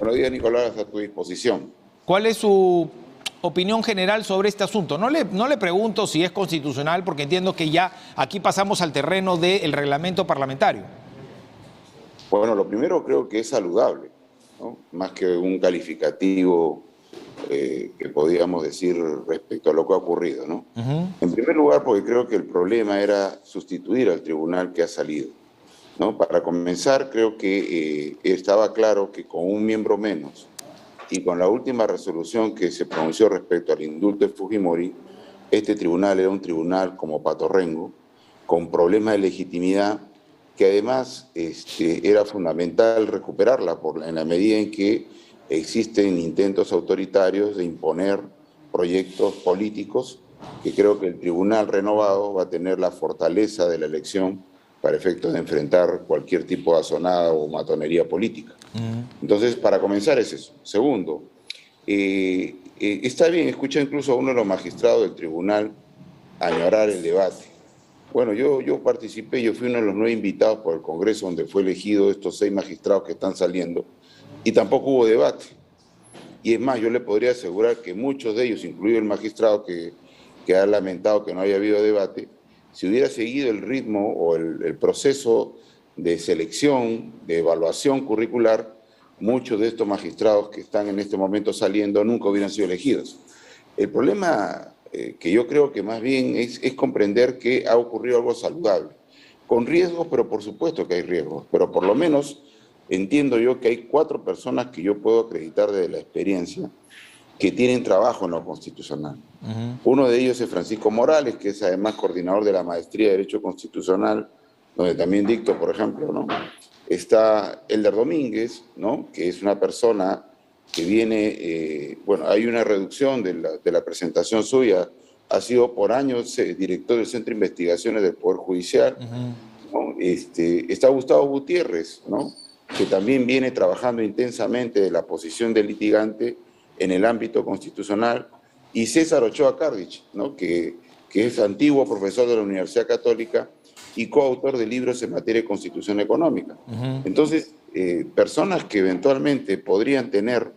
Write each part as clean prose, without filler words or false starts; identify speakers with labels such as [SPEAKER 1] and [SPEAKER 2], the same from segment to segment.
[SPEAKER 1] Buenos días, Nicolás, a tu disposición.
[SPEAKER 2] ¿Cuál es su opinión general sobre este asunto? No le pregunto si es constitucional, porque entiendo que ya aquí pasamos al terreno del reglamento parlamentario.
[SPEAKER 1] Bueno, lo primero creo que es saludable, ¿no? Más que un calificativo que podríamos decir respecto a lo que ha ocurrido, ¿no? En primer lugar, porque creo que el problema era sustituir al tribunal que ha salido, ¿no? Para comenzar, creo que estaba claro que con un miembro menos y con la última resolución que se pronunció respecto al indulto de Fujimori, este tribunal era un tribunal como Patorrengo, con problemas de legitimidad, que además era fundamental recuperarla en la medida en que existen intentos autoritarios de imponer proyectos políticos, que creo que el tribunal renovado va a tener la fortaleza de la elección para efectos de enfrentar cualquier tipo de azonada o matonería política. Entonces, para comenzar es eso. Segundo, está bien, escucha incluso a uno de los magistrados del tribunal añorar el debate. Bueno, yo participé, yo fui uno de los 9 invitados por el Congreso donde fue elegido estos 6 magistrados que están saliendo y tampoco hubo debate. Y es más, yo le podría asegurar que muchos de ellos, incluido el magistrado que ha lamentado que no haya habido debate, si hubiera seguido el ritmo o el proceso de selección, de evaluación curricular, muchos de estos magistrados que están en este momento saliendo nunca hubieran sido elegidos. El problema que yo creo que más bien es comprender que ha ocurrido algo saludable, con riesgos, pero por supuesto que hay riesgos, pero por lo menos entiendo yo que hay 4 personas que yo puedo acreditar desde la experiencia que tienen trabajo en lo constitucional. Uno de ellos es Francisco Morales, que es además coordinador de la Maestría de Derecho Constitucional, donde también dicto, por ejemplo, ¿no? Está Elder Domínguez, ¿no? Que es una persona que viene, bueno, hay una reducción de la presentación suya, ha sido por años director del Centro de Investigaciones del Poder Judicial, ¿no? Está Gustavo Gutiérrez, ¿no? Que también viene trabajando intensamente de la posición de litigante en el ámbito constitucional, y César Ochoa Cardich, ¿no? que es antiguo profesor de la Universidad Católica y coautor de libros en materia de constitución económica. Entonces, personas que eventualmente podrían tener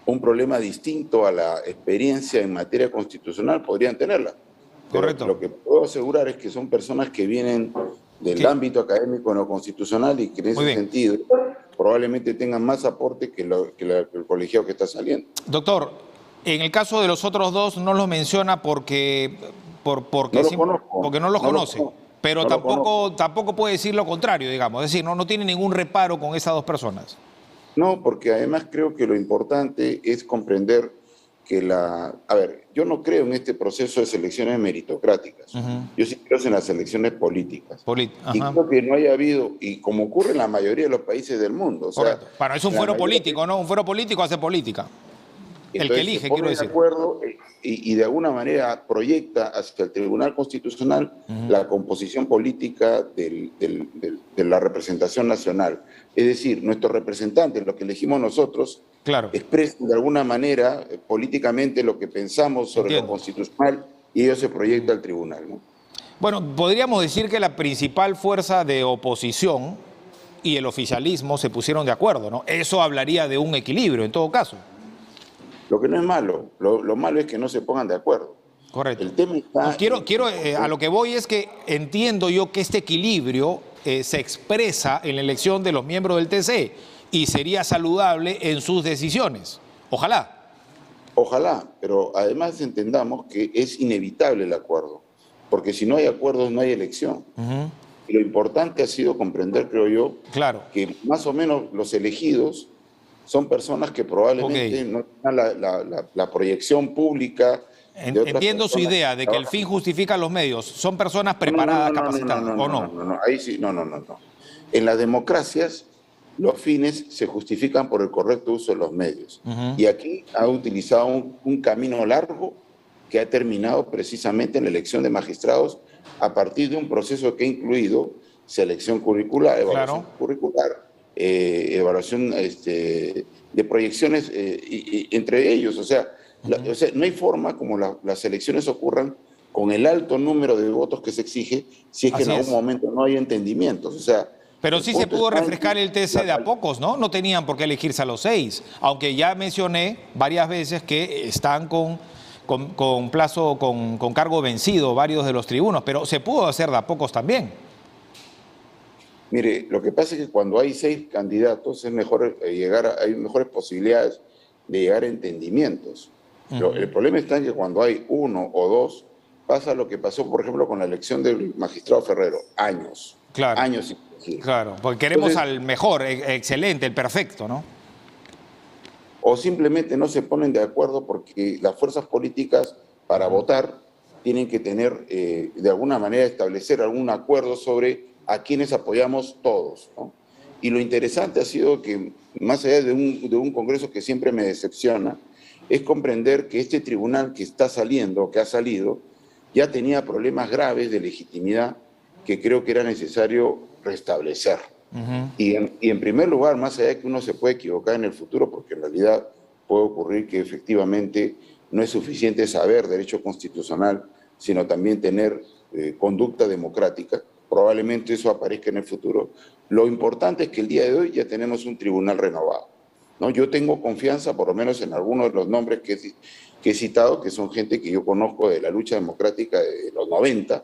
[SPEAKER 1] un problema distinto a la experiencia en materia constitucional, podrían tenerla.
[SPEAKER 2] Correcto.
[SPEAKER 1] Pero lo que puedo asegurar es que son personas que vienen del ámbito académico en lo constitucional y que en ese sentido probablemente tengan más aporte que el colegiado que está saliendo.
[SPEAKER 2] Doctor, en el caso de los otros 2 no los menciona porque no los conoce, pero tampoco puede decir lo contrario, digamos. Es decir, no tiene ningún reparo con esas 2 personas.
[SPEAKER 1] No, porque además creo que lo importante es comprender que a ver, yo no creo en este proceso de selecciones meritocráticas. Yo sí creo en las elecciones políticas. Y creo que no haya habido, y como ocurre en la mayoría de los países del mundo. O sea,
[SPEAKER 2] bueno, es un fuero político, ¿no? Un fuero político hace política. El que elige, quiero decir.
[SPEAKER 1] De acuerdo y de alguna manera proyecta hacia el Tribunal Constitucional la composición política de la representación nacional. Es decir, nuestros representantes, los que elegimos nosotros, expresan de alguna manera políticamente lo que pensamos sobre lo constitucional y ello se proyecta al tribunal, ¿no?
[SPEAKER 2] Bueno, podríamos decir que la principal fuerza de oposición y el oficialismo se pusieron de acuerdo, ¿no? Eso hablaría de un equilibrio en todo caso.
[SPEAKER 1] Lo que no es malo, lo malo es que no se pongan de acuerdo.
[SPEAKER 2] Correcto.
[SPEAKER 1] El tema está...
[SPEAKER 2] A lo que voy es que entiendo yo que este equilibrio se expresa en la elección de los miembros del TC y sería saludable en sus decisiones. Ojalá.
[SPEAKER 1] Ojalá, pero además entendamos que es inevitable el acuerdo, porque si no hay acuerdos no hay elección. Y lo importante ha sido comprender, creo yo, que más o menos los elegidos son personas que probablemente no tengan la proyección pública.
[SPEAKER 2] Entiendo su idea de que el fin justifica los medios. ¿Son personas preparadas, capacitadas o no?
[SPEAKER 1] No, ahí sí, no. En las democracias los fines se justifican por el correcto uso de los medios. Y aquí ha utilizado un camino largo que ha terminado precisamente en la elección de magistrados a partir de un proceso que ha incluido selección curricular, evaluación curricular, evaluación de proyecciones entre ellos. O sea, no hay forma como las elecciones ocurran con el alto número de votos que se exige si es que en algún momento no hay entendimientos. O sea,
[SPEAKER 2] Pero sí se pudo refrescar el TC de a pocos, ¿no? No tenían por qué elegirse a los 6, aunque ya mencioné varias veces que están con plazo, con cargo vencido varios de los tribunos, pero se pudo hacer de a pocos también.
[SPEAKER 1] Mire, lo que pasa es que cuando hay 6 candidatos es mejor hay mejores posibilidades de llegar a entendimientos. El problema está en que cuando hay 1 o 2, pasa lo que pasó, por ejemplo, con la elección del magistrado Ferrero. Años.
[SPEAKER 2] Claro.
[SPEAKER 1] Años.
[SPEAKER 2] Claro, porque queremos al mejor, excelente, el perfecto, ¿no?
[SPEAKER 1] O simplemente no se ponen de acuerdo porque las fuerzas políticas para votar tienen que tener, de alguna manera, establecer algún acuerdo sobre a quienes apoyamos todos, ¿no? Y lo interesante ha sido que, más allá de un Congreso que siempre me decepciona, es comprender que este tribunal que está saliendo, que ha salido, ya tenía problemas graves de legitimidad que creo que era necesario restablecer. Y en primer lugar, más allá de que uno se puede equivocar en el futuro, porque en realidad puede ocurrir que efectivamente no es suficiente saber derecho constitucional, sino también tener conducta democrática. Probablemente eso aparezca en el futuro. Lo importante es que el día de hoy ya tenemos un tribunal renovado, ¿no? Yo tengo confianza, por lo menos en algunos de los nombres que he citado, que son gente que yo conozco de la lucha democrática de los 90,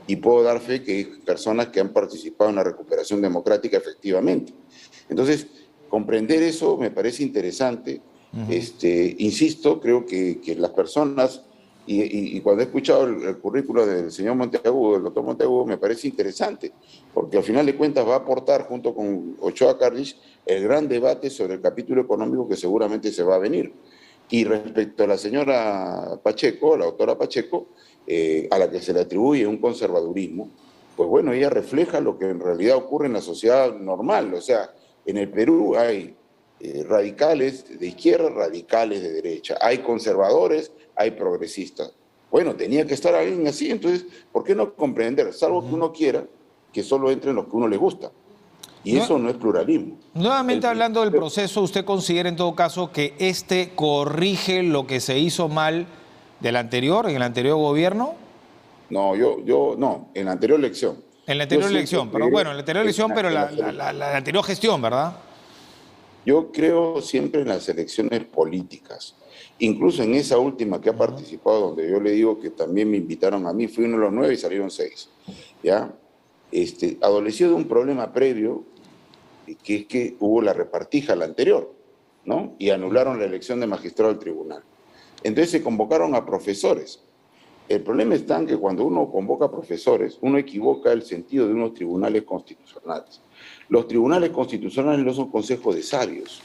[SPEAKER 1] y puedo dar fe que hay personas que han participado en la recuperación democrática efectivamente. Entonces, comprender eso me parece interesante. Insisto, creo que las personas, y cuando he escuchado el currículo del señor Monteagudo, del doctor Monteagudo, me parece interesante, porque al final de cuentas va a aportar, junto con Ochoa Carlich, el gran debate sobre el capítulo económico que seguramente se va a venir. Y respecto a la señora Pacheco, la doctora Pacheco, a la que se le atribuye un conservadurismo, pues bueno, ella refleja lo que en realidad ocurre en la sociedad normal. O sea, en el Perú hay radicales de izquierda, radicales de derecha, hay conservadores, hay progresistas. Bueno, tenía que estar alguien así, entonces, ¿por qué no comprender? Salvo que uno quiera que solo entren los que uno le gusta. Y eso no es pluralismo.
[SPEAKER 2] Nuevamente hablando del proceso, ¿usted considera en todo caso que corrige lo que se hizo mal en el anterior gobierno?
[SPEAKER 1] No, no, en la anterior elección.
[SPEAKER 2] En la anterior elección, pero bueno, en la anterior elección, pero la anterior gestión, ¿verdad?
[SPEAKER 1] Yo creo siempre en las elecciones políticas. Incluso en esa última que ha participado, donde yo le digo que también me invitaron a mí, fui uno de los 9 y salieron 6, ¿ya? Adoleció de un problema previo, que es que hubo la repartija, la anterior, ¿no? Y anularon la elección de magistrado del tribunal. Entonces se convocaron a profesores. El problema está en que cuando uno convoca a profesores, uno equivoca el sentido de unos tribunales constitucionales. Los tribunales constitucionales no son consejos de sabios,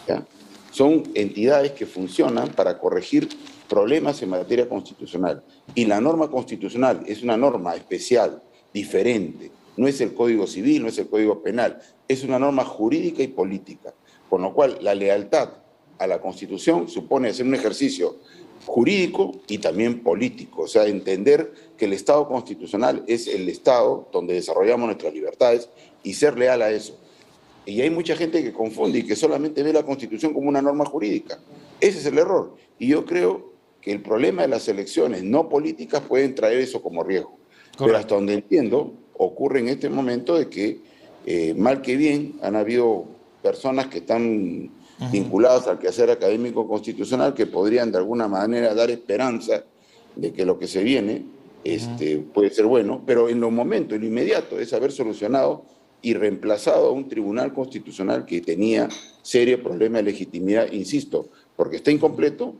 [SPEAKER 1] ¿ya? Son entidades que funcionan para corregir problemas en materia constitucional. Y la norma constitucional es una norma especial, diferente. No es el Código Civil, no es el Código Penal. Es una norma jurídica y política. Con lo cual, la lealtad a la Constitución supone hacer un ejercicio jurídico y también político. O sea, entender que el Estado constitucional es el Estado donde desarrollamos nuestras libertades y ser leal a eso. Y hay mucha gente que confunde y que solamente ve la Constitución como una norma jurídica. Ese es el error. Y yo creo que el problema de las elecciones no políticas pueden traer eso como riesgo. Correcto. Pero hasta donde entiendo, ocurre en este momento de que, mal que bien, han habido personas que están vinculadas al quehacer académico constitucional que podrían de alguna manera dar esperanza de que lo que se viene puede ser bueno, pero en lo inmediato es haber solucionado y reemplazado a un tribunal constitucional que tenía serio problema de legitimidad, insisto, porque está incompleto,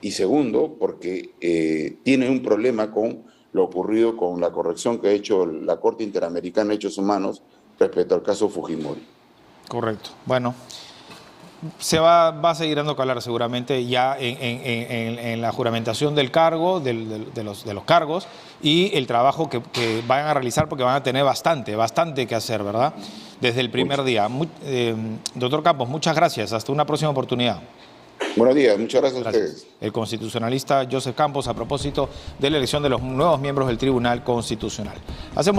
[SPEAKER 1] y segundo, porque tiene un problema con lo ocurrido con la corrección que ha hecho la Corte Interamericana de Derechos Humanos respecto al caso Fujimori.
[SPEAKER 2] Correcto. Bueno, va a seguir dando que hablar seguramente ya en la juramentación del cargo, de los cargos, y el trabajo que van a realizar, porque van a tener bastante que hacer, ¿verdad? Desde el primer día. Doctor Campos, muchas gracias. Hasta una próxima oportunidad.
[SPEAKER 1] Buenos días, muchas gracias a ustedes.
[SPEAKER 2] El constitucionalista Joseph Campos, a propósito de la elección de los nuevos miembros del Tribunal Constitucional.